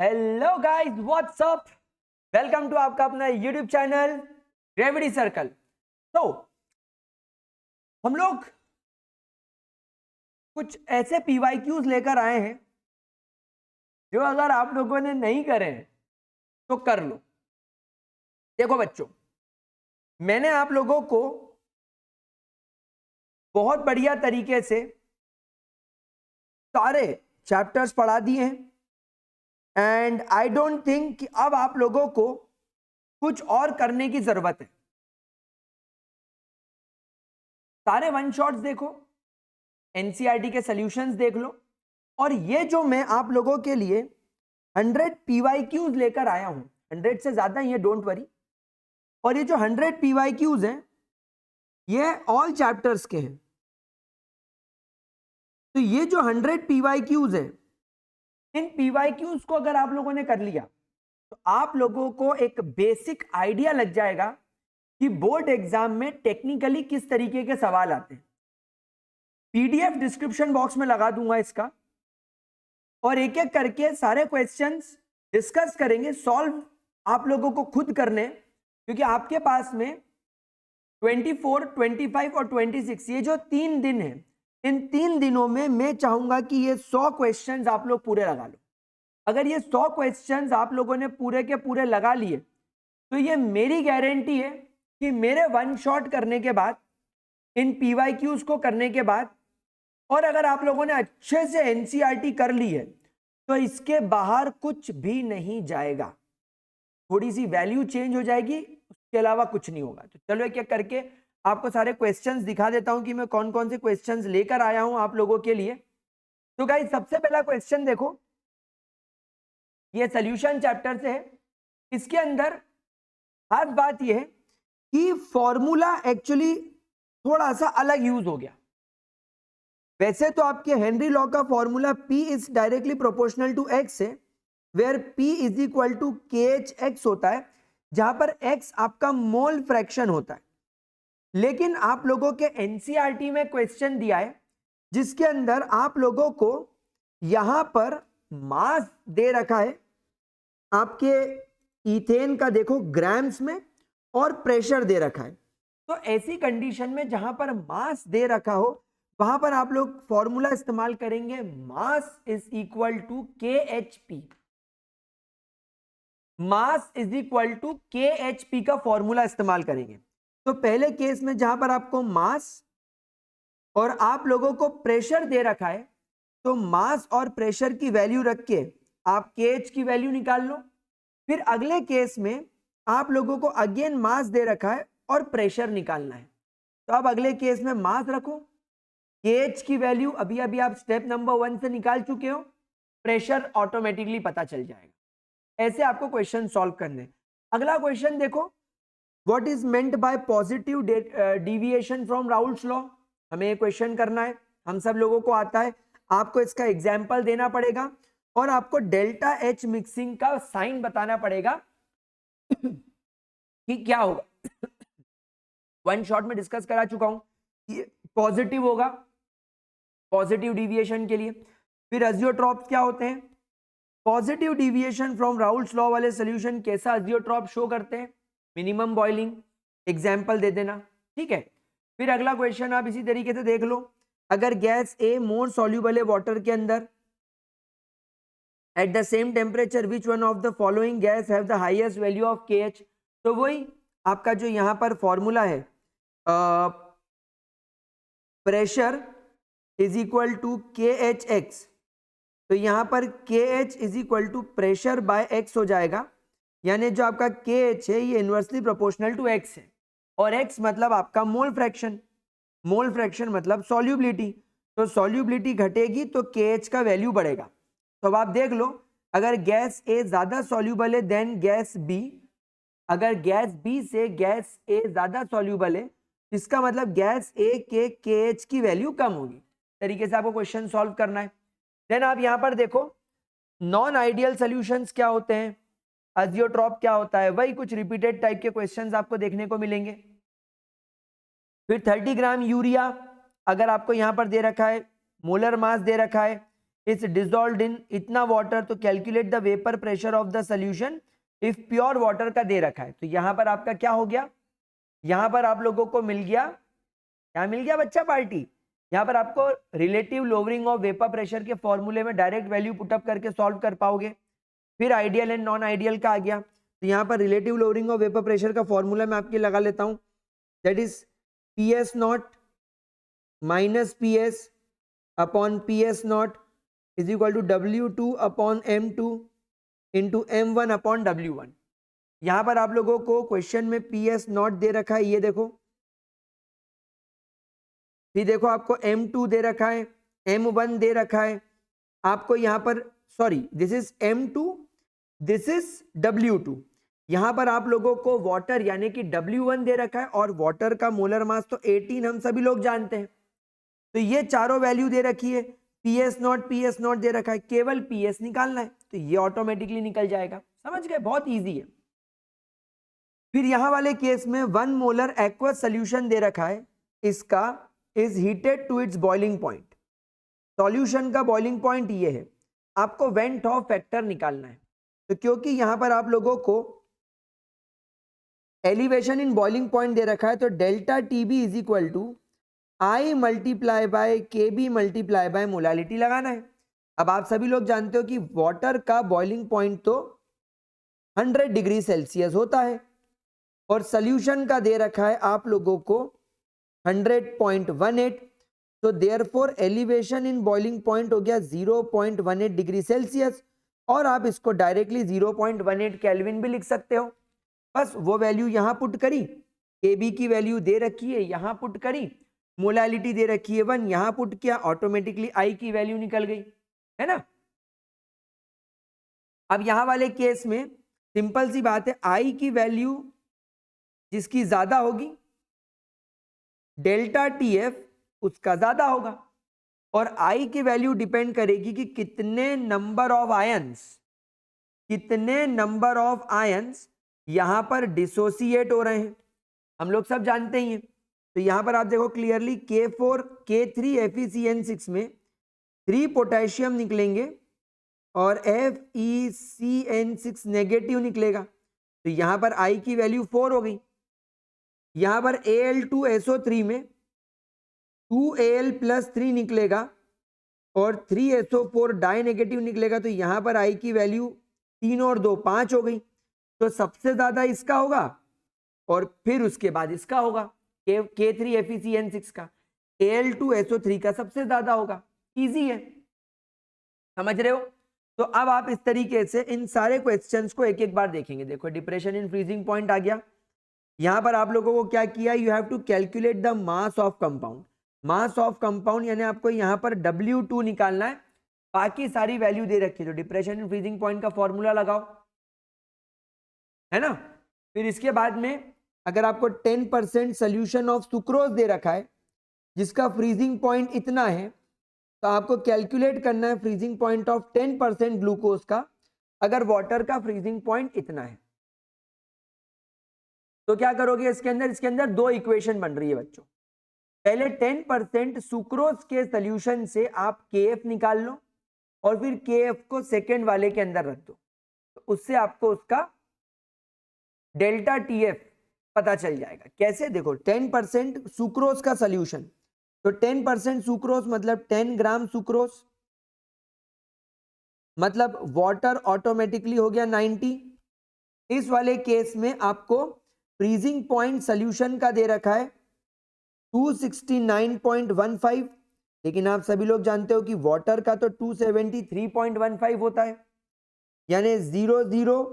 Hello guys, what's up. Welcome to आपका अपना YouTube channel gravity circle. तो हम लोग कुछ ऐसे पीवाईक्यूज लेकर आए हैं जो अगर आप लोगों ने नहीं करे हैं तो कर लो। देखो बच्चों, मैंने आप लोगों को बहुत बढ़िया तरीके से सारे चैप्टर्स पढ़ा दिए हैं एंड आई डोंट थिंक कि अब आप लोगों को कुछ और करने की जरूरत है। सारे वन शॉट्स देखो, एनसीईआरटी के सॉल्यूशंस देख लो, और ये जो मैं आप लोगों के लिए 100 पीवाईक्यूज लेकर आया हूं, 100 से ज्यादा ही है, डोंट वरी। और ये जो 100 पीवाईक्यूज हैं ये ऑल चैप्टर्स के हैं। तो ये जो 100 पीवाईक्यूज हैं, इन पीवाईक्यूज को अगर आप लोगों ने कर लिया तो आप लोगों को एक बेसिक आइडिया लग जाएगा कि बोर्ड एग्जाम में टेक्निकली किस तरीके के सवाल आते हैं। पीडीएफ डिस्क्रिप्शन बॉक्स में लगा दूंगा इसका, और एक एक करके सारे क्वेश्चंस डिस्कस करेंगे, सॉल्व आप लोगों को खुद करने, क्योंकि आपके पास में 24, 25 और 26 ये जो 3 दिन है, इन 3 दिनों में मैं चाहूंगा कि ये 100 क्वेश्चंस आप लोग पूरे लगा लो। अगर ये 100 क्वेश्चंस आप लोगों ने पूरे के पूरे लगा लिए तो ये मेरी गारंटी है कि मेरे वन शॉट करने के बाद, इन पीवाईक्यूज को करने के बाद, और अगर आप लोगों ने अच्छे से एनसीईआरटी कर ली है तो इसके बाहर कुछ भी नहीं जाएगा। थोड़ी सी वैल्यू चेंज हो जाएगी, उसके अलावा कुछ नहीं होगा। तो चलो एक एक करके आपको सारे क्वेश्चंस दिखा देता हूं कि मैं कौन कौन से क्वेश्चंस लेकर आया हूं आप लोगों के लिए। तो गाइस, सबसे पहला क्वेश्चन देखो, ये सॉल्यूशन चैप्टर से है। इसके अंदर खास बात यह है कि फॉर्मूला एक्चुअली थोड़ा सा अलग यूज हो गया। वैसे तो आपके हेनरी लॉ का formula P is directly proportional to x है, where P is equal to KHX होता है, जहां पर x आपका मोल फ्रैक्शन होता है। लेकिन आप लोगों के एनसीईआरटी में क्वेश्चन दिया है जिसके अंदर आप लोगों को यहां पर मास दे रखा है आपके इथेन का, देखो ग्राम्स में, और प्रेशर दे रखा है। तो ऐसी कंडीशन में जहां पर मास दे रखा हो वहां पर आप लोग फॉर्मूला इस्तेमाल करेंगे, mass is equal to KHP। Mass is equal to KHP का फॉर्मूला इस्तेमाल करेंगे। तो पहले केस में जहां पर आपको मास और आप लोगों को प्रेशर दे रखा है, तो मास और प्रेशर की वैल्यू रख के आप KH की वैल्यू निकाल लो। फिर अगले केस में आप लोगों को अगेन मास दे रखा है और प्रेशर निकालना है। तो अब अगले केस में मास रखो, KH की वैल्यू अभी अभी आप स्टेप नंबर 1 से निकाल चुके हो, प्रेशर ऑटोमेटिकली पता चल जाएगा। ऐसे आपको क्वेश्चन सॉल्व करने। अगला क्वेश्चन देखो, what is meant by positive deviation from Raoult's law. हमें ये क्वेश्चन करना है, हम सब लोगों को आता है। आपको इसका एग्जाम्पल देना पड़ेगा और आपको डेल्टा H मिक्सिंग का साइन बताना पड़ेगा कि क्या होगा। वन शॉट में डिस्कस करा चुका हूं, ये पॉजिटिव होगा पॉजिटिव डिविएशन के लिए। फिर अजियोट्रॉप्स क्या होते हैं, positive deviation from Raoult's law वाले सॉल्यूशन कैसा अजियोट्रॉप शो करते हैं, मिनिमम बॉइलिंग, एग्जाम्पल दे देना, ठीक है। फिर अगला क्वेश्चन आप इसी तरीके से देख लो, अगर गैस A मोर सॉल्यूबल है वाटर के अंदर at the same temperature, which one of the following gas have the highest value of KH। तो वही आपका जो यहां पर फॉर्मूला है, pressure is equal to KHX। तो यहां पर KH is equal to pressure by X हो जाएगा, यानी जो आपका KH है ये इनवर्सली प्रोपोर्शनल टू X है, और X मतलब आपका मोल फ्रैक्शन, मोल फ्रैक्शन मतलब सॉल्युबिलिटी। तो सॉल्युबिलिटी घटेगी तो KH का वैल्यू बढ़ेगा। तो अब आप देख लो, अगर गैस A ज्यादा सॉल्युबल है देन गैस B, अगर गैस B से गैस A ज्यादा सॉल्युबल है, इसका मतलब गैस A के KH की वैल्यू कम होगी। तरीके से आपको क्वेश्चन सॉल्व करना है। देन आप यहां पर देखो, नॉन आइडियल सॉल्यूशंस क्या होते हैं, अजियोट्रॉप क्या होता है, वही कुछ रिपीटेड टाइप के क्वेश्चंस आपको देखने को मिलेंगे। फिर 30 ग्राम यूरिया अगर आपको यहां पर दे रखा है, मोलर मास दे रखा है, इज डिसॉल्व्ड इन इतना वाटर, तो calculate the vapour pressure of the solution if pure water का दे रखा है। तो यहां पर आपका क्या हो गया, यहां पर आप लोगों को मिल गया, क्या मिल गया बच्चा पार्टी, यहां पर आपको relative lowering of vapour pressure के फॉर्मूले में डायरेक्ट वैल्यू पुटअप करके सॉल्व कर पाओगे। फिर आइडियल एंड नॉन आइडियल का आ गया, तो यहां पर relative lowering of vapour pressure का फॉर्मूला मैं आपके लगा लेता हूं, that is PS not minus PS upon PS not is equal to W2 upon M2 into M1 upon W1। यहां पर आप लोगों को क्वेश्चन में PS नॉट दे रखा है, ये देखो, फिर देखो आपको M2 दे रखा है, M1 दे रखा है आपको, यहां पर sorry this is M2, this is W2। यहां पर आप लोगों को वाटर यानी कि W1 दे रखा है, और वाटर का मोलर मास तो 18 हम सभी लोग जानते हैं, तो ये चारों वैल्यू दे रखी है, PS नॉट दे रखा है, केवल PS निकालना है, तो ये ऑटोमेटिकली निकल जाएगा। समझ गए, बहुत इजी है। फिर यहां वाले केस में 1 मोलर एक्वस सोल्यूशन दे रखा है, इसका is heated to its boiling point. Solution का बॉइलिंग पॉइंट ये है, आपको वेंट ऑफ फैक्टर निकालना है। तो क्योंकि यहां पर आप लोगों को एलिवेशन इन बॉइलिंग पॉइंट दे रखा है, तो delta TB is equal to I multiply by KB multiply by molality लगाना है। अब आप सभी लोग जानते हो कि वाटर का बॉइलिंग पॉइंट तो 100 डिग्री सेल्सियस होता है, और सोल्यूशन का दे रखा है आप लोगों को 100.18, तो therefore elevation in boiling point हो गया 0.18 डिग्री सेल्सियस, और आप इसको डायरेक्टली 0.18 केल्विन भी लिख सकते हो। बस वो वैल्यू यहां पुट करी, KB की वैल्यू दे रखी है यहां पुट करी, मोलालिटी दे रखी है 1, यहां पुट किया, ऑटोमेटिकली I की वैल्यू निकल गई, है ना। अब यहां वाले केस में सिंपल सी बात है, I की वैल्यू जिसकी ज्यादा होगी डेल्टा TF उसका ज्यादा होगा, और I की वैल्यू डिपेंड करेगी कि कितने नंबर ऑफ आयंस यहां पर डिसोसिएट हो रहे हैं, हम लोग सब जानते ही हैं। तो यहां पर आप देखो क्लियरली K4 K3 FeCN6 में 3 पोटेशियम निकलेंगे और FeCN6 नेगेटिव निकलेगा, तो यहां पर I की वैल्यू 4 हो गई। यहां पर Al2SO3 में 2Al प्लस 3 निकलेगा और 3SO4 डाई नेगेटिव निकलेगा, तो यहां पर I की वैल्यू 3 और 2 5 हो गई, तो सबसे ज्यादा इसका होगा और फिर उसके बाद इसका होगा, K3 FeCN6 का, Al2SO3 का सबसे ज्यादा होगा। इजी है, समझ रहे हो। तो अब आप इस तरीके से इन सारे क्वेश्चंस को एक एक बार देखेंगे। देखो डिप्रेशन इन फ्रीजिंग पॉइंट आ गया, यहां पर आप लोगों को क्या किया, you have to calculate the mass of compound. Mass of compound यानी आपको यहां पर W2 निकालना है, बाकी सारी वैल्यू दे रखी है, तो डिप्रेशन इन फ्रीजिंग पॉइंट का फॉर्मूला लगाओ, है ना। फिर इसके बाद में अगर आपको 10% सोल्यूशन ऑफ सुक्रोज दे रखा है जिसका फ्रीजिंग पॉइंट इतना है, तो आपको कैलकुलेट करना है फ्रीजिंग पॉइंट ऑफ 10% ग्लूकोज का, अगर वाटर का फ्रीजिंग पॉइंट इतना है। तो क्या करोगे इसके अंदर दो इक्वेशन बन रही है बच्चों। पहले 10% सुक्रोज के सोल्यूशन से आप KF निकाल लो और फिर KF को सेकेंड वाले के अंदर रख दो, तो उससे आपको उसका डेल्टा TF पता चल जाएगा। कैसे, देखो 10% सुक्रोज का सोल्यूशन, तो 10% सुक्रोज मतलब 10 ग्राम सुक्रोज, मतलब वाटर ऑटोमेटिकली हो गया 90। इस वाले केस में आपको फ्रीजिंग पॉइंट सोल्यूशन का दे रखा है 269.15, लेकिन आप सभी लोग जानते हो कि वाटर का तो 273.15 होता है, यानी 0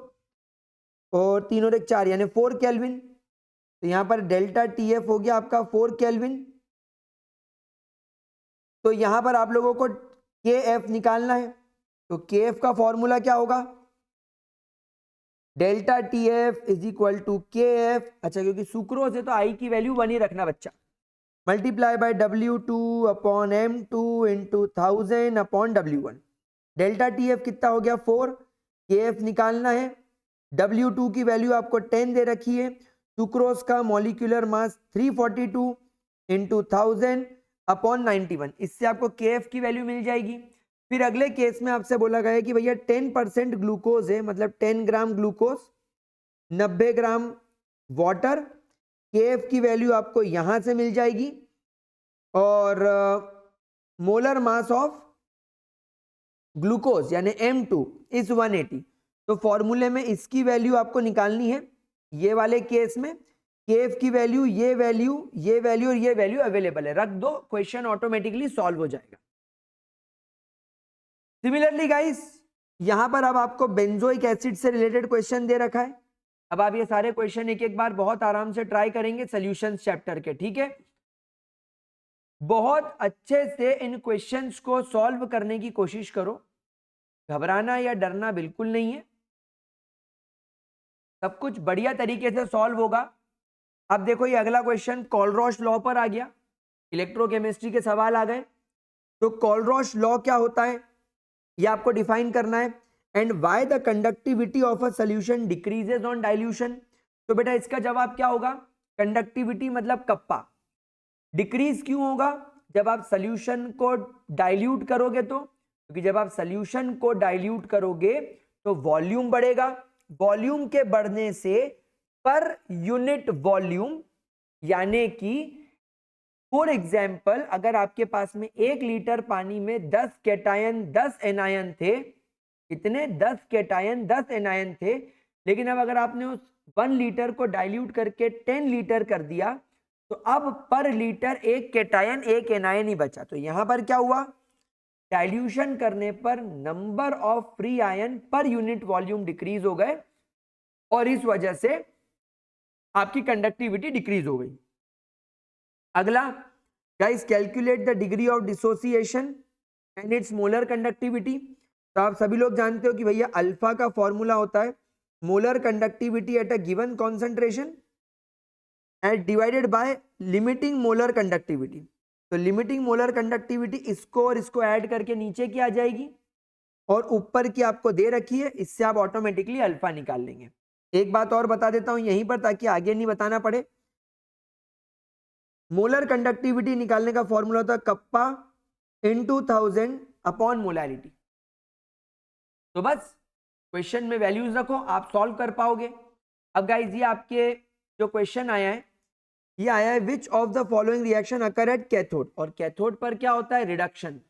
और 3 और 1 4 यानी 4 केल्विन। तो यहां पर डेल्टा TF हो गया आपका 4 केल्विन। तो यहां पर आप लोगों को KF निकालना है, तो KF का फॉर्मूला क्या होगा, delta TF is equal to KF। अच्छा, क्योंकि सुक्रोज है तो I की वैल्यू 1 ही रखना बच्चा, multiply by W2 upon M2 into 1000 upon W1। Delta TF कितना हो गया 4, KF निकालना है, W2 की वैल्यू आपको 10 दे रखी है, सुक्रोज का मॉलिक्यूलर मास 342 इंटू 1000 अपॉन 91, इससे आपको KF की वैल्यू मिल जाएगी। फिर अगले केस में आपसे बोला गया है कि भैया 10% ग्लूकोज है, मतलब 10 gram glucose, 90 gram water, KF की वैल्यू आपको यहां से मिल जाएगी, और मोलर मास ऑफ ग्लूकोज यानी M2 इज 180। तो फॉर्मूले में इसकी वैल्यू आपको निकालनी है। ये वाले केस में केएफ की वैल्यू, ये वैल्यू, ये वैल्यू और ये वैल्यू अवेलेबल है, रख दो, क्वेश्चन ऑटोमेटिकली सॉल्व हो जाएगा। सिमिलरली गाइस, यहां पर अब आपको बेंजोइक एसिड से रिलेटेड क्वेश्चन दे रखा है। अब आप ये सारे क्वेश्चन एक एक बार बहुत आराम से ट्राई करेंगे सॉल्यूशंस चैप्टर के, ठीक है। बहुत अच्छे से इन क्वेश्चंस को सॉल्व करने की कोशिश करो, घबराना या डरना बिल्कुल नहीं है, सब कुछ बढ़िया तरीके से सॉल्व होगा। अब देखो ये अगला क्वेश्चन कोलरॉश लॉ पर आ गया, इलेक्ट्रोकेमिस्ट्री के सवाल आ गए। तो कोलरॉश लॉ क्या होता है ये आपको डिफाइन करना है। And why the conductivity of a solution decreases on dilution. तो बेटा इसका जवाब क्या होगा, कंडक्टिविटी मतलब कप्पा, डिक्रीज क्यों होगा, जब आप सॉल्यूशन को डाइल्यूट करोगे तो, क्योंकि जब आप सॉल्यूशन को डाइल्यूट करोगे तो वॉल्यूम बढ़ेगा, वॉल्यूम के बढ़ने से पर यूनिट वॉल्यूम, यानी कि फॉर एग्जाम्पल अगर आपके पास में 1 लीटर पानी में 10 कैटायन 10 एनायन थे, कितने 10 कैटायन 10 एनायन थे, लेकिन अब अगर आपने उस 1 लीटर को डाइल्यूट करके 10 लीटर कर दिया तो अब पर लीटर 1 कैटायन 1 एनायन ही बचा। तो यहां पर क्या हुआ, डाइल्यूशन करने पर number of free ion per unit volume decrease हो गए और इस वजह से आपकी कंडक्टिविटी डिक्रीज हो गई। अगला guys, calculate the degree of dissociation and it's molar conductivity. तो आप सभी लोग जानते हो कि भैया अल्फा का फॉर्मूला होता है molar conductivity at a given concentration and divided by limiting molar conductivity. तो लिमिटिंग मोलर कंडक्टिविटी इसको और इसको ऐड करके नीचे की आ जाएगी और ऊपर की आपको दे रखी है, इससे आप ऑटोमेटिकली अल्फा निकाल लेंगे। एक बात और बता देता हूं यहीं पर ताकि आगे नहीं बताना पड़े, मोलर कंडक्टिविटी निकालने का फॉर्मूला होता है कप्पा इनटू 1000 अपॉन मोलैरिटी। तो बस क्वेश्चन में वैल्यूज रखो, आप सॉल्व कर पाओगे। अब गाइस ये आपके जो क्वेश्चन आया है ये आया है which of the following reaction occur at cathode, और कैथोड पर क्या होता है, रिडक्शन।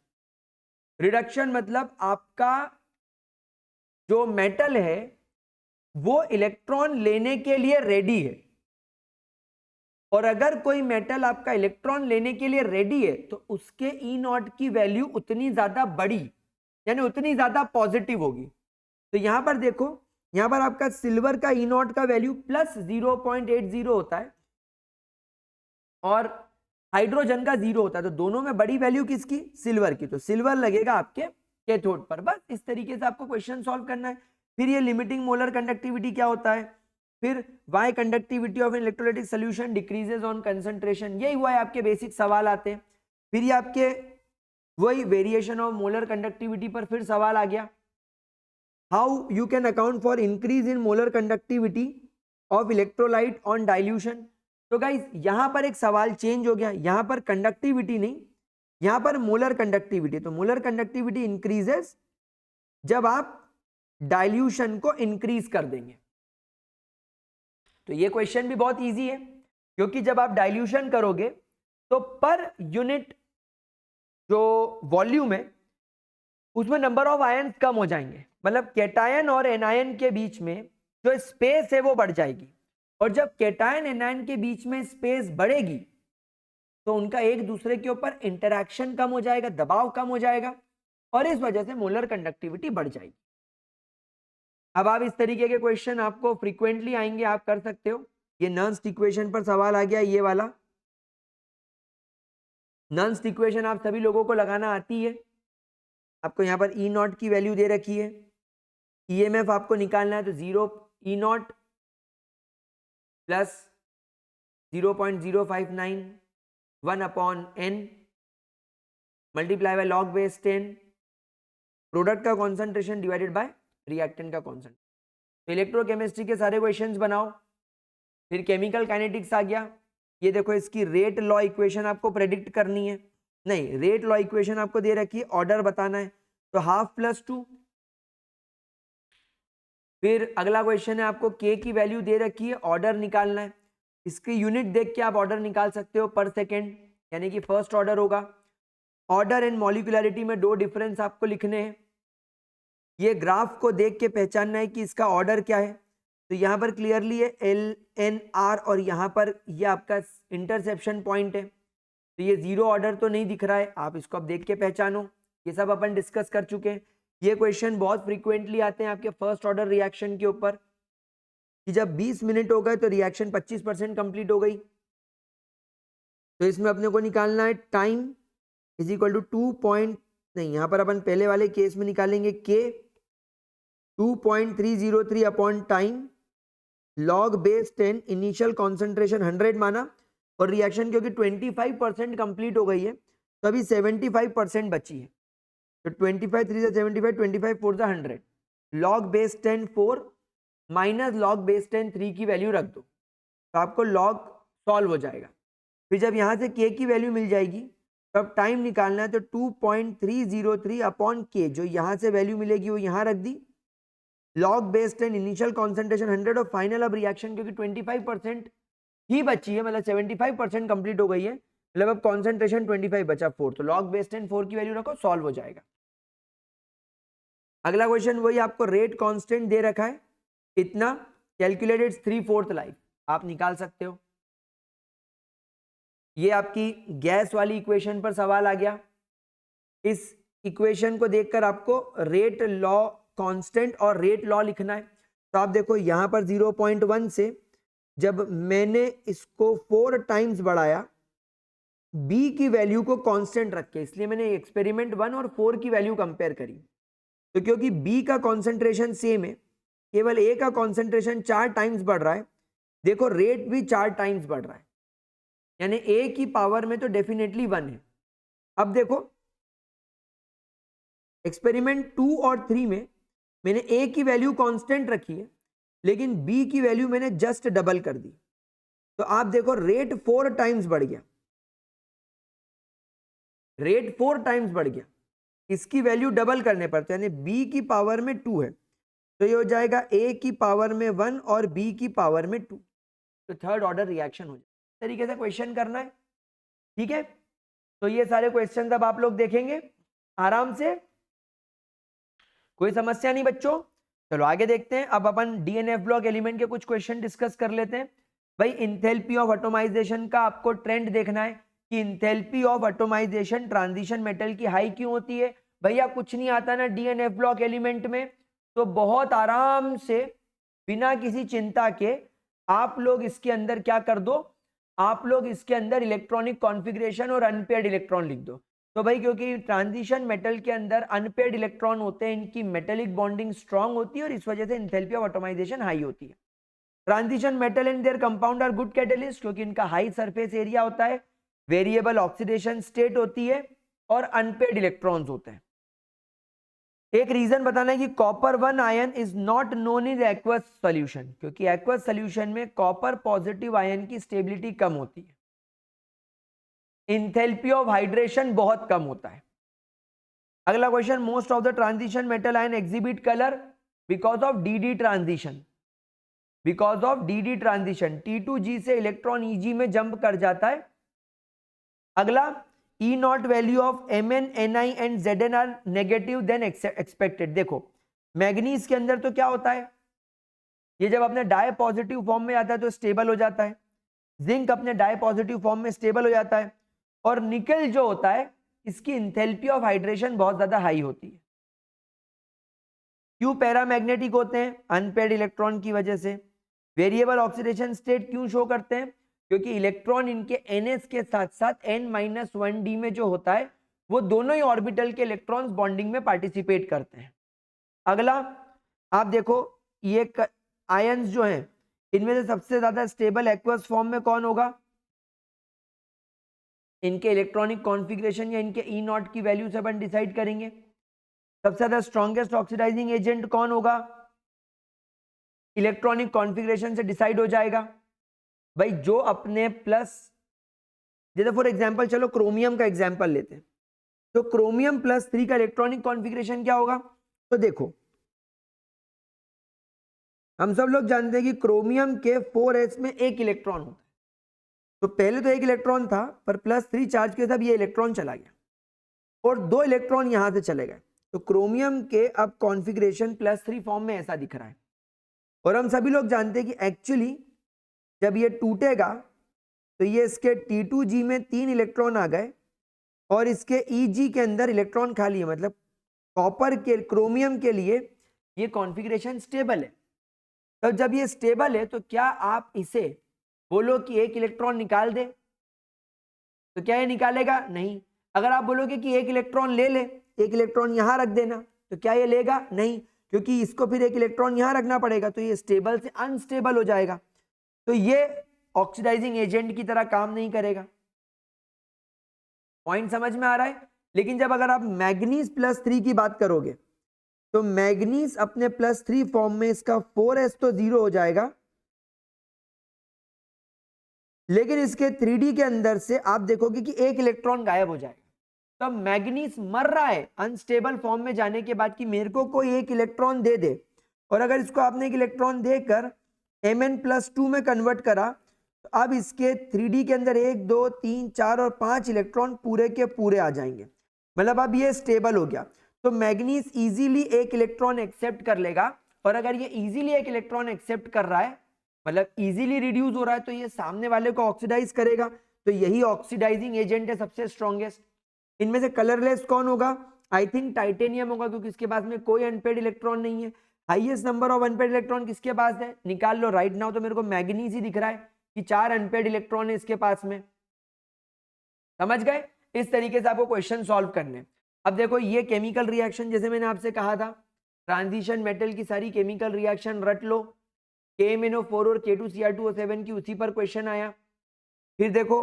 रिडक्शन मतलब आपका जो मेटल है वो इलेक्ट्रॉन लेने के लिए रेडी है, और अगर कोई मेटल आपका इलेक्ट्रॉन लेने के लिए रेडी है तो उसके ई नॉट की वैल्यू उतनी ज्यादा बड़ी यानी उतनी ज्यादा पॉजिटिव होगी। तो यहां पर देखो, यहां पर आपका सिल्वर का ई नॉट का वैल्यू प्लस 0.80 होता है और हाइड्रोजन का 0 होता है, तो दोनों में बड़ी वैल्यू किसकी, सिल्वर की, तो सिल्वर लगेगा आपके कैथोड पर। बस इस तरीके से आपको क्वेश्चन सॉल्व करना है। फिर ये लिमिटिंग मोलर कंडक्टिविटी क्या होता है, फिर why conductivity of electrolytic solution decreases on concentration, यही हुआ है आपके बेसिक सवाल आते हैं। फिर ये आपके वही वेरिएशन ऑफ मोलर कंडक्टिविटी पर फिर सवाल आ गया, how you can account for increase in molar conductivity of electrolyte on dilution. तो गाइस यहां पर एक सवाल चेंज हो गया, यहां पर कंडक्टिविटी नहीं, यहां पर मोलर कंडक्टिविटी। तो मोलर कंडक्टिविटी इंक्रीजेस जब आप डाइल्यूशन को इंक्रीज कर देंगे। तो ये क्वेश्चन भी बहुत इजी है, क्योंकि जब आप डाइल्यूशन करोगे तो पर यूनिट जो वॉल्यूम है उसमें नंबर ऑफ आयन कम हो जाएंगे, मतलब कैटायन और एनायन के बीच में जो स्पेस है वो बढ़ जाएगी, और जब कैटायन एनायन के बीच में स्पेस बढ़ेगी तो उनका एक दूसरे के ऊपर इंटरैक्शन कम हो जाएगा, दबाव कम हो जाएगा, और इस वजह से मोलर कंडक्टिविटी बढ़ जाएगी। अब आप इस तरीके के क्वेश्चन आपको फ्रीक्वेंटली आएंगे, आप कर सकते हो। ये नर्न्स्ट इक्वेशन पर सवाल आ गया, ये वाला नर्न्स्ट इक्वेशन आप सभी लोगों को लगाना आती है। आपको यहाँ पर ई नॉट की वैल्यू दे रखी है, ईएमएफ आपको निकालना है, तो 0 E naught plus 0.059 1 upon n multiply by log base 10 product का कॉन्सेंट्रेशन डिवाइडेड बाय रिएक्टेंट का कॉन्सेंट्रेशन। तो इलेक्ट्रोकेमिस्ट्री के सारे क्वेश्चंस बनाओ। फिर केमिकल काइनेटिक्स आ गया, ये देखो इसकी रेट लॉ इक्वेशन आपको प्रेडिक्ट करनी है, नहीं रेट लॉ इक्वेशन आपको दे रखी है, ऑर्डर बताना है, तो हाफ प्लस 2। फिर अगला क्वेश्चन है, आपको के की वैल्यू दे रखी है, ऑर्डर निकालना है। इसकी यूनिट देख के आप ऑर्डर निकाल सकते हो पर सेकेंड, यानी कि फर्स्ट ऑर्डर होगा। ऑर्डर एंड मॉलिक्यूलरिटी में दो डिफरेंस आपको लिखने हैं। ये ग्राफ को देख के पहचानना है कि इसका ऑर्डर क्या है। तो यहाँ पर क्लियरली है LNR और यहाँ पर ये आपका इंटरसेप्शन पॉइंट है। तो ये जीरो ऑर्डर तो नहीं दिख रहा है, आप इसको अब देख के पहचानो। ये सब अपन डिस्कस कर चुके हैं। ये क्वेश्चन बहुत फ्रीक्वेंटली आते हैं आपके फर्स्ट ऑर्डर रिएक्शन के ऊपर कि जब 20 मिनट हो गए तो रिएक्शन 25% कंप्लीट हो गई। तो इसमें अपने को निकालना है टाइम इज इक्वल टू 2 नहीं, यहाँ पर अपन पहले वाले केस में निकालेंगे के 2.303 upon time log base 10, initial concentration 100 माना और रिएक्शन क्योंकि 25% कंप्लीट हो गई है तो अभी 75% बची है। तो 25 3 से 75, 25 4 से 100, log base 10 4 minus log base 10 3 की वैल्यू रख दो तो आपको लॉग सॉल्व हो जाएगा। फिर जब यहाँ से के की वैल्यू मिल जाएगी तो अब टाइम निकालना है। तो 2.303 अपॉन के, जो यहाँ से वैल्यू मिलेगी वो यहाँ रख दी, लॉग बेस 10, इनिशियल कॉन्सेंट्रेशन 100 और फाइनल अब रिएक्शन क्योंकि 25% ही बची है, मतलब 75% कंप्लीट हो गई है, मतलब अब कॉन्सेंट्रेशन 25 बचा 4, तो लॉग बेस 10 4 की वैल्यू रखो, सॉल्व हो जाएगा। अगला क्वेश्चन वही आपको रेट कांस्टेंट दे रखा है इतना, कैलकुलेटेड 3/4 लाइफ, आप निकाल सकते हो। ये आपकी गैस वाली इक्वेशन पर सवाल आ गया। इस इक्वेशन को देखकर आपको रेट लॉ कांस्टेंट और रेट लॉ लिखना है। तो आप देखो यहां पर 0.1 से जब मैंने इसको 4 टाइम्स बढ़ाया बी की वैल्यू को कांस्टेंट रख के, इसलिए मैंने एक्सपेरिमेंट 1 और 4 की वैल्यू कंपेयर करी। तो क्योंकि बी का कॉन्सेंट्रेशन सेम है, केवल ए का कॉन्सेंट्रेशन 4 टाइम्स बढ़ रहा है, देखो रेट भी 4 टाइम्स बढ़ रहा है, यानी ए की पावर में तो डेफिनेटली 1 है। अब देखो एक्सपेरिमेंट 2 और 3 में मैंने ए की वैल्यू कांस्टेंट रखी है लेकिन बी की वैल्यू मैंने जस्ट डबल कर दी। तो आप देखो रेट 4 टाइम्स बढ़ गया, रेट 4 टाइम्स बढ़ गया, इसकी वैल्यू डबल करने पर, तो यानी बी की पावर में 2 है तो ये हो जाएगा ए की पावर में 1 और बी की पावर में 2, तो थर्ड ऑर्डर रिएक्शन हो जाए। इस तरीके से क्वेश्चन करना है, ठीक है। तो ये सारे क्वेश्चन अब आप लोग देखेंगे आराम से, कोई समस्या नहीं बच्चों। चलो आगे देखते हैं। अब अपन डीएनएफ ब्लॉक एलिमेंट के कुछ क्वेश्चन डिस्कस कर लेते हैं। भाई इंथैल्पी ऑफ एटॉमाइजेशन का आपको ट्रेंड देखना है कि इंथैल्पी ऑफ एटॉमाइजेशन ट्रांजिशन मेटल की हाई क्यों होती है। भैया कुछ नहीं आता ना डीएनएफ ब्लॉक एलिमेंट में, तो बहुत आराम से बिना किसी चिंता के आप लोग इसके अंदर क्या कर दो, आप लोग इसके अंदर इलेक्ट्रॉनिक कॉन्फ़िगरेशन और अनपेयर्ड इलेक्ट्रॉन लिख दो। तो भाई क्योंकि ट्रांजिशन मेटल के अंदर अनपेयर्ड इलेक्ट्रॉन होते हैं, इनकी मेटेलिक बॉन्डिंग स्ट्रांग होती है और इस वजह से एंथैल्पी ऑफ एटॉमाइजेशन हाई होती है। Transition metal and their compound are good catalyst क्योंकि इनका हाई सरफेस एरिया होता है, वेरिएबल ऑक्सीडेशन स्टेट होती है और अनपेयर्ड इलेक्ट्रॉन्स होते हैं। एक रीजन बताना है कि copper 1 ion is not known in aqueous solution, क्योंकि एक्वस सॉल्यूशन में कॉपर पॉजिटिव आयन की स्टेबिलिटी कम होती है, इंथैल्पी ऑफ हाइड्रेशन बहुत कम होता है। अगला question, most of the transition metal ion exhibit colour because of D transition, because of D transition T2G से इलेक्ट्रॉन Eg में जंप कर जाता है। अगला, E not value of Mn Ni and Zn are negative than expected. देखो manganese के अंदर तो क्या होता है, ये जब अपने डाई पॉजिटिव फॉर्म में आता है तो स्टेबल हो जाता है, जिंक अपने डाई पॉजिटिव फॉर्म में स्टेबल हो जाता है, और निकल जो होता है इसकी इंथैल्पी ऑफ हाइड्रेशन बहुत ज्यादा हाई होती है। क्यों पैरामैग्नेटिक होते हैं, अनपेयर्ड इलेक्ट्रॉन की वजह से। वेरिएबल ऑक्सीडेशन स्टेट क्यों शो करते हैं, क्योंकि इलेक्ट्रॉन इनके NS के साथ साथ N-1d में जो होता है वो दोनों ही ऑर्बिटल के इलेक्ट्रॉन्स बॉन्डिंग में पार्टिसिपेट करते हैं। अगला आप देखो ये आयंस जो हैं इनमें से सबसे ज्यादा स्टेबल एक्वस फॉर्म में कौन होगा, इनके इलेक्ट्रॉनिक कॉन्फ़िगरेशन या इनके E नॉट की वैल्यू से अपन डिसाइड करेंगे। सबसे ज्यादा स्ट्रॉन्गेस्ट ऑक्सीडाइजिंग एजेंट कौन होगा, इलेक्ट्रॉनिक कॉन्फ़िगरेशन से डिसाइड हो जाएगा। भाई जो अपने प्लस, जैसे फॉर एग्जांपल चलो क्रोमियम का एग्जांपल लेते हैं, तो क्रोमियम +3 का इलेक्ट्रॉनिक कॉन्फ़िगरेशन क्या होगा? तो देखो, हम सब लोग जानते हैं कि क्रोमियम के 4s में एक इलेक्ट्रॉन होता है। तो पहले तो एक इलेक्ट्रॉन था, पर +3 चार्ज के साथ ये इलेक्ट्रॉन चला गया और 2 इलेक्ट्रॉन यहां से चले गए। तो क्रोमियम के अब कॉन्फ़िगरेशन +3 फॉर्म में ऐसा दिख रहा है। और हम सभी लोग जानते हैं कि एक्चुअली जब ये टूटेगा तो ये इसके T2G में 3 इलेक्ट्रॉन आ गए और इसके EG के अंदर इलेक्ट्रॉन खाली है। मतलब कॉपर के क्रोमियम के लिए ये कॉन्फ़िगरेशन स्टेबल है। तो जब ये स्टेबल है तो क्या आप इसे बोलो कि एक इलेक्ट्रॉन निकाल दे, तो क्या ये निकालेगा? नहीं। अगर आप बोलोगे कि एक इलेक्ट्रॉन ले ले, एक इलेक्ट्रॉन यहां रख देना, तो क्या ये लेगा? नहीं, क्योंकि इसको फिर एक इलेक्ट्रॉन यहां रखना पड़ेगा, तो ये स्टेबल से अनस्टेबल हो जाएगा। तो ये ऑक्सीडाइजिंग एजेंट की तरह काम नहीं करेगा। पॉइंट समझ में आ रहा है? लेकिन जब अगर आप मैग्नीज +3 की बात करोगे तो मैग्नीज अपने +3 फॉर्म में इसका 4s तो 0 हो जाएगा, लेकिन इसके 3D के अंदर से आप देखोगे कि एक इलेक्ट्रॉन गायब हो जाएगा। तब मैग्नीज मर रहा है अनस्टेबल फॉर्म में जाने के बाद कि मेरे को कोई एक इलेक्ट्रॉन दे दे, और अगर इसको आपने एक इलेक्ट्रॉन देकर Mn+2 में कन्वर्ट करा तो अब इसके 3D के अंदर 1 2 3 4 और 5 इलेक्ट्रॉन पूरे के पूरे आ जाएंगे। मतलब अब ये स्टेबल हो गया। तो मैग्नीज इजीली एक इलेक्ट्रॉन एक्सेप्ट कर लेगा, और अगर ये इजीली एक इलेक्ट्रॉन एक्सेप्ट कर रहा है, मतलब इजीली रिड्यूस हो रहा है, तो ये सामने वाले को ऑक्सीडाइज करेगा। तो यही ऑक्सीडाइजिंग एजेंट है सबसे स्ट्रॉन्गेस्ट। इनमें से कलरलेस कौन होगा? आई थिंक टाइटेनियम होगा, क्योंकि इसके पास में कोई अनपेड इलेक्ट्रॉन नहीं है। Highest number of unpaired electron किसके पास है? निकाल लो राइट नाउ। तो मेरे को मैग्नीज ही दिख रहा है कि 4 अनपेड इलेक्ट्रॉन है इसके पास में। समझ गए? इस तरीके से आपको क्वेश्चन सॉल्व करने। अब देखो, ये केमिकल रिएक्शन जैसे मैंने आपसे कहा था, ट्रांजिशन मेटल की सारी केमिकल रिएक्शन रट लो। KMnO4 और K2Cr2O7 की उसी पर क्वेश्चन आया। फिर देखो,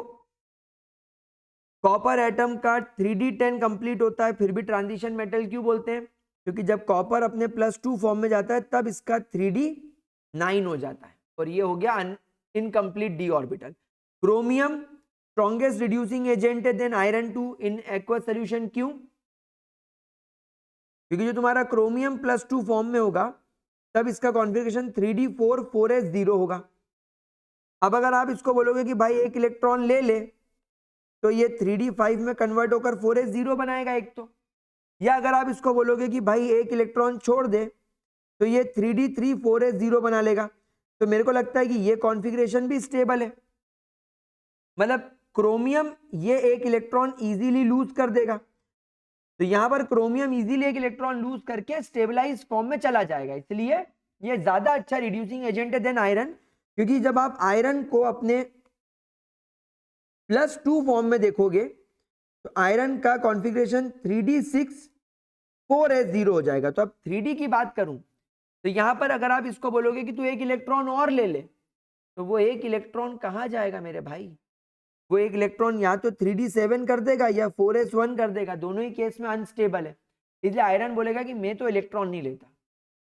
कॉपर एटम का 3D10 कंप्लीट होता है, फिर भी ट्रांजिशन मेटल क्यों बोलते हैं? क्योंकि जब कॉपर अपने +2 फॉर्म में जाता है तब इसका 3D9 हो जाता है, और ये हो गया incomplete d orbital. Chromium strongest reducing agent है then iron 2 in aqueous solution. क्यों? क्योंकि जो तुम्हारा क्रोमियम +2 फॉर्म में होगा तब इसका कॉन्फ़िगरेशन 3D4 4s0 होगा। अब अगर आप इसको बोलोगे कि भाई एक इलेक्ट्रॉन ले ले, तो ये 3D5 में कन्वर्ट होकर 4s0 बनाएगा एक तो। या अगर आप इसको बोलोगे कि भाई एक इलेक्ट्रॉन छोड़ दे, तो ये 3D3 4s0 बना लेगा। तो मेरे को लगता है कि ये कॉन्फ़िगरेशन भी स्टेबल है। मतलब क्रोमियम ये एक इलेक्ट्रॉन इजीली लूज कर देगा, तो यहां पर क्रोमियम इजीली एक इलेक्ट्रॉन लूज करके स्टेबलाइज फॉर्म में चला जाएगा, इसलिए ये ज्यादा अच्छा रिड्यूसिंग एजेंट है देन आयरन। क्योंकि जब आप आयरन को अपने +2 फॉर्म में देखोगे तो आयरन का कॉन्फ़िगरेशन 3D6 4s0 हो जाएगा। तो अब 3D की बात करूं तो यहां पर अगर आप इसको बोलोगे कि तू एक इलेक्ट्रॉन और ले ले, तो वो एक इलेक्ट्रॉन कहां जाएगा मेरे भाई? वो एक इलेक्ट्रॉन या तो 3D7 कर देगा या 4s1 कर देगा, दोनों ही केस में अनस्टेबल है। इसलिए आयरन बोलेगा कि मैं तो इलेक्ट्रॉन नहीं लेता।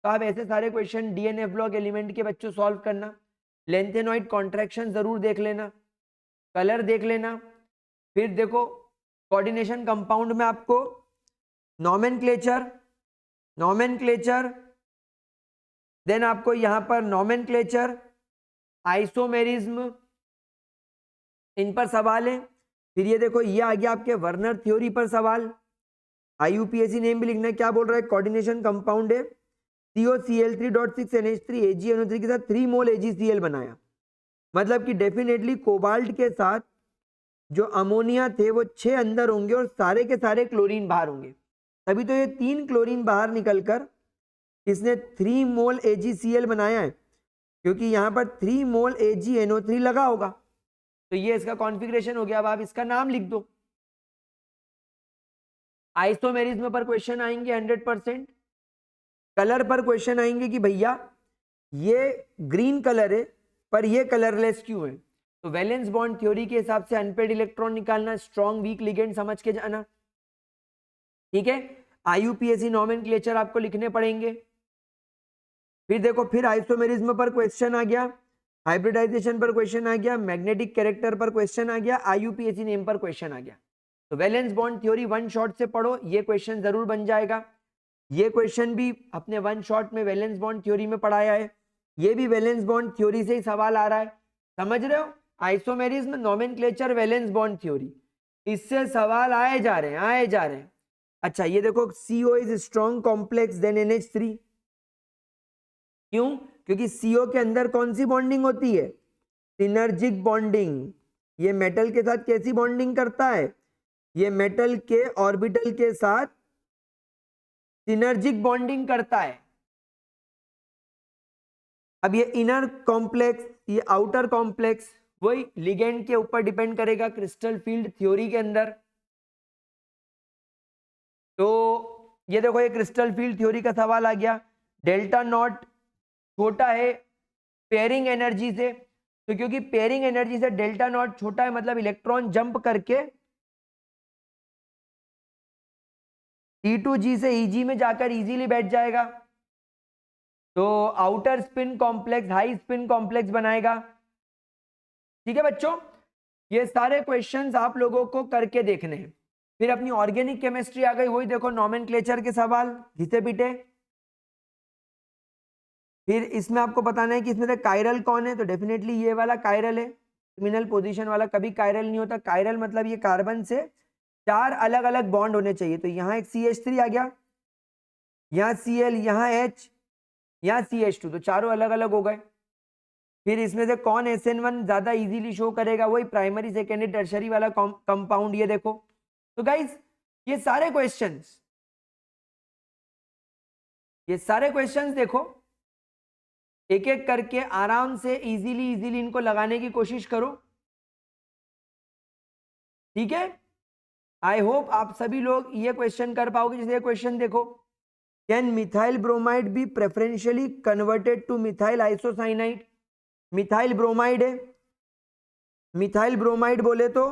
तो आप ऐसे सारे क्वेश्चन DNF ब्लॉक एलिमेंट के बच्चों सॉल्व करना। लेंथेनॉइड कॉन्ट्रैक्शन जरूर देख लेना, कलर देख लेना। फिर देखो, कोऑर्डिनेशन कंपाउंड में आपको नॉमेनक्लेचर देन आपको यहां पर नॉमेनक्लेचर, आइसोमेरिज्म, इन पर सवाल है। फिर ये देखो, ये आ गया आपके वर्नर थ्योरी पर सवाल। IUPAC नेम भी लिखना है। क्या बोल रहा है? कोऑर्डिनेशन कंपाउंड है COCl3.6NH3 AgNO3 के साथ 3 मोल AgCl बनाया। मतलब कि डेफिनेटली कोबाल्ट के साथ जो अमोनिया थे वो 6 अंदर होंगे और सारे के सारे क्लोरीन बाहर होंगे, तभी तो ये 3 क्लोरीन बाहर निकलकर इसने 3 मोल AgCl बनाया है, क्योंकि यहां पर 3 मोल AgNO3 लगा होगा। तो ये इसका कॉन्फ़िगरेशन हो गया। अब आप इसका नाम लिख दो। आइसोमेरिज्म पर क्वेश्चन आएंगे 100%। कलर पर क्वेश्चन आएंगे कि भैया ये ग्रीन कलर है पर ये कलरलेस क्यों है? तो वैलेंस बॉन्ड थ्योरी के हिसाब से अनपेड इलेक्ट्रॉन निकालना, स्ट्रॉन्ग वीक लिगेंड समझ के जाना। ठीक है, IUPAC नॉमेनक्लेचर आपको लिखने पड़ेंगे। फिर देखो, फिर आइसोमेरिज्म पर क्वेश्चन आ गया, हाइब्रिडाइजेशन पर क्वेश्चन आ गया, मैग्नेटिक कैरेक्टर पर क्वेश्चन आ गया, IUPAC नेम पर क्वेश्चन आ गया। तो valence bond theory one shot से पढ़ो, ये क्वेश्चन जरूर बन जाएगा। ये क्वेश्चन भी अपने वन शॉट में वैलेंस बॉन्ड थ्योरी में पढ़ाया है, ये भी वैलेंस बॉन्ड थ्योरी से ही सवाल आ रहा है, समझ रहे हो। Isomerism, nomenclature, valence bond theory, इससे सवाल आए जा रहे हैं, आए जा रहे हैं। अच्छा ये देखो, CO is strong complex than NH3, क्यों? क्योंकि CO के अंदर कौन सी बॉन्डिंग होती है? Synergic bonding. ये मेटल के साथ कैसी बॉन्डिंग करता है? ये मेटल के ऑर्बिटल के साथ सिनर्जिक बॉन्डिंग करता है। अब ये इनर कॉम्प्लेक्स, ये आउटर कॉम्प्लेक्स, वही लिगेंड के ऊपर डिपेंड करेगा क्रिस्टल फील्ड थ्योरी के अंदर। तो ये देखो, ये क्रिस्टल फील्ड थ्योरी का सवाल आ गया। डेल्टा नॉट छोटा है पेयरिंग एनर्जी से, तो क्योंकि पेयरिंग एनर्जी से डेल्टा नॉट छोटा है, मतलब इलेक्ट्रॉन जंप करके T2G से EG में जाकर इजीली बैठ जाएगा, तो outer spin complex high spin complex बनाएगा। ठीक है बच्चों, ये सारे क्वेश्चंस आप लोगों को करके देखने हैं। फिर अपनी ऑर्गेनिक केमिस्ट्री आ गई, वही देखो नोमेनक्लेचर के सवाल घिसे पिटे। फिर इसमें आपको बताना है कि इसमें से कायरल कौन है, तो डेफिनेटली ये वाला कायरल है, टर्मिनल पोजीशन वाला कभी कायरल नहीं होता। कायरल मतलब ये कार्बन से 4 अलग अलग बॉन्ड होने चाहिए, तो यहाँ एक CH3 आ गया, यहाँ Cl, यहाँ H, यहाँ CH2, तो चारों अलग अलग हो गए। फिर इसमें से कौन SN1 ज्यादा इजीली शो करेगा, वही प्राइमरी सेकेंडरी टर्शरी वाला कंपाउंड, ये देखो। तो गाइस ये सारे क्वेश्चंस देखो, एक एक करके आराम से इजीली इनको लगाने की कोशिश करो, ठीक है। आई होप आप सभी लोग ये क्वेश्चन कर पाओगे। जैसे ये क्वेश्चन देखो, can methyl bromide be preferentially converted to methyl isocyanide? Methyl bromide है, मिथाइल ब्रोमाइड बोले तो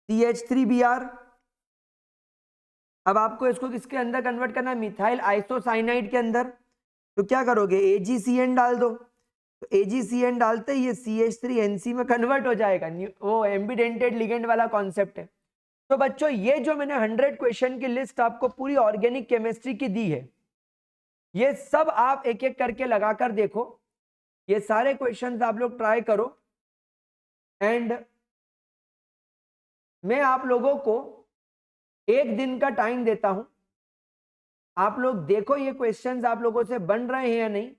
CH3Br। अब आपको इसको किसके अंदर कन्वर्ट करना है? मिथाइल आइसोसाइनाइड के अंदर। तो क्या करोगे? AgCN डाल दो, तो AgCN डालते ही ये CH3NC में कन्वर्ट हो जाएगा, वो एम्बिडेंटेड लिगेंड वाला कॉन्सेप्ट है। तो बच्चों ये जो मैंने 100 क्वेश्चन की लिस्ट आपको पूरी ऑर्गेनिक केमिस्ट्री की दी है, ये सब आप एक एक करके लगाकर देखो, ये सारे क्वेश्चंस आप लोग ट्राई करो, एंड मैं आप लोगों को एक दिन का टाइम देता हूं, आप लोग देखो ये क्वेश्चंस आप लोगों से बन रहे हैं या नहीं।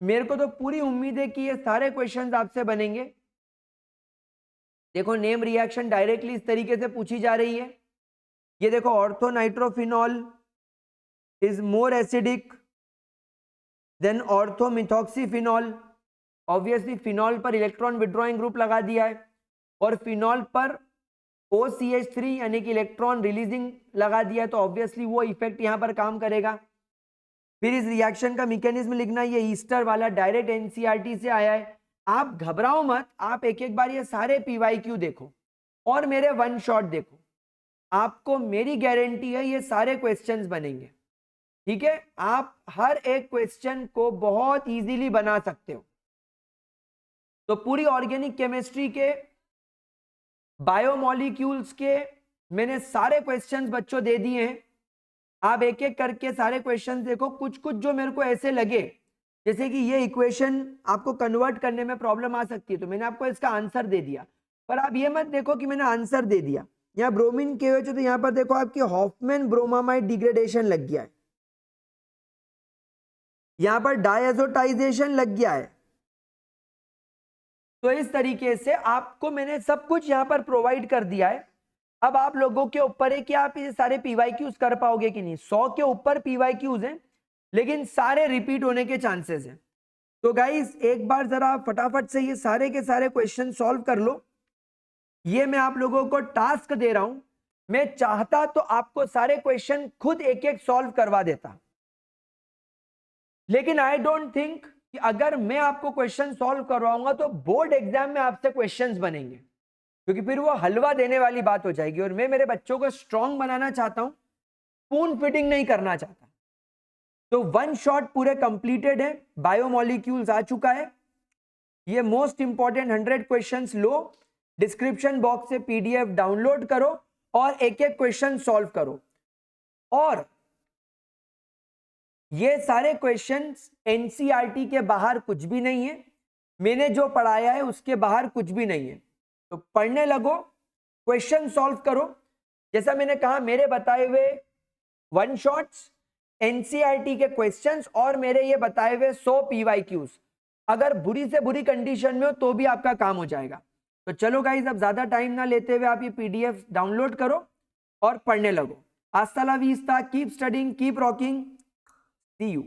मेरे को तो पूरी उम्मीद है कि ये सारे क्वेश्चंस आपसे बनेंगे। देखो नेम रिएक्शन डायरेक्टली इस तरीके से पूछी जा रही है। ये देखो, ortho nitrophenol is more acidic than ortho methoxyphenol. Obviously phenol पर इलेक्ट्रॉन विड्रॉइंग ग्रुप लगा दिया है, और फिनॉल पर OCH3 यानी कि इलेक्ट्रॉन रिलीजिंग लगा दिया है, तो ऑब्वियसली वो इफेक्ट यहां पर काम करेगा। फिर इस रिएक्शन का मैकेनिज्म लिखना, ये ईस्टर वाला डायरेक्ट NCERT से आया है। आप घबराओ मत, आप एक एक बार ये सारे PYQ देखो और मेरे वन शॉट देखो, आपको मेरी गारंटी है ये सारे क्वेश्चंस बनेंगे, ठीक है। आप हर एक क्वेश्चन को बहुत इजीली बना सकते हो। तो पूरी ऑर्गेनिक केमिस्ट्री के बायोमोलिक्यूल्स के मैंने सारे क्वेश्चंस बच्चों दे दिए हैं। आप एक एक करके सारे क्वेश्चंस देखो। कुछ कुछ जो मेरे को ऐसे लगे जैसे कि ये इक्वेशन आपको कन्वर्ट करने में प्रॉब्लम आ सकती है, तो मैंने आपको इसका आंसर दे दिया, पर आप ये मत देखो कि मैंने आंसर दे दिया। यहाँ ब्रोमीन KOH, तो यहाँ पर देखो आपकी हॉफमैन ब्रोमामाइड डिग्रेडेशन लग गया है, यहाँ पर डायजोटाइजेशन लग गया है। तो इस तरीके से आपको मैंने सब कुछ यहाँ पर प्रोवाइड कर दिया है। अब आप लोगों के ऊपर है कि आप ये सारे PYQs कर पाओगे कि नहीं। 100 के ऊपर PYQs हैं, लेकिन सारे रिपीट होने के चांसेस हैं। तो गाइस एक बार जरा फटाफट से ये सारे के सारे क्वेश्चन सॉल्व कर लो। ये मैं आप लोगों को टास्क दे रहा हूं, मैं चाहता तो आपको सारे क्वेश्चन खुद एक एक सॉल्व करवा देता, लेकिन आई डोंट थिंक कि अगर मैं आपको क्वेश्चन सॉल्व करवाऊंगा तो बोर्ड एग्जाम में आपसे क्वेश्चंस बनेंगे, क्योंकि फिर वो हलवा देने वाली बात हो जाएगी। और मैं मेरे बच्चों को स्ट्रांग बनाना चाहता हूं, स्पून फिटिंग नहीं करना चाहता। तो वन शॉट पूरे कंप्लीटेड है, बायोमोलिक्यूल्स आ चुका है। ये मोस्ट इंपॉर्टेंट 100 क्वेश्चंस लो, डिस्क्रिप्शन बॉक्स से पीडीएफ डाउनलोड करो और एक एक क्वेश्चन सॉल्व करो। और ये सारे क्वेश्चंस एनसीईआरटी के बाहर कुछ भी नहीं है, मैंने जो पढ़ाया है उसके बाहर कुछ भी नहीं है। तो पढ़ने लगो, क्वेश्चन सॉल्व करो। जैसा मैंने कहा, मेरे बताए हुए वन शॉट्स, एनसीईआरटी के क्वेश्चंस और मेरे ये बताए हुए 100 पीवाईक्यूज, अगर बुरी से बुरी कंडीशन में हो तो भी आपका काम हो जाएगा। तो चलो गाइस, अब ज्यादा टाइम ना लेते हुए आप ये पीडीएफ डाउनलोड करो और पढ़ने लगो। हasta la vista, keep studying, keep rocking, see you.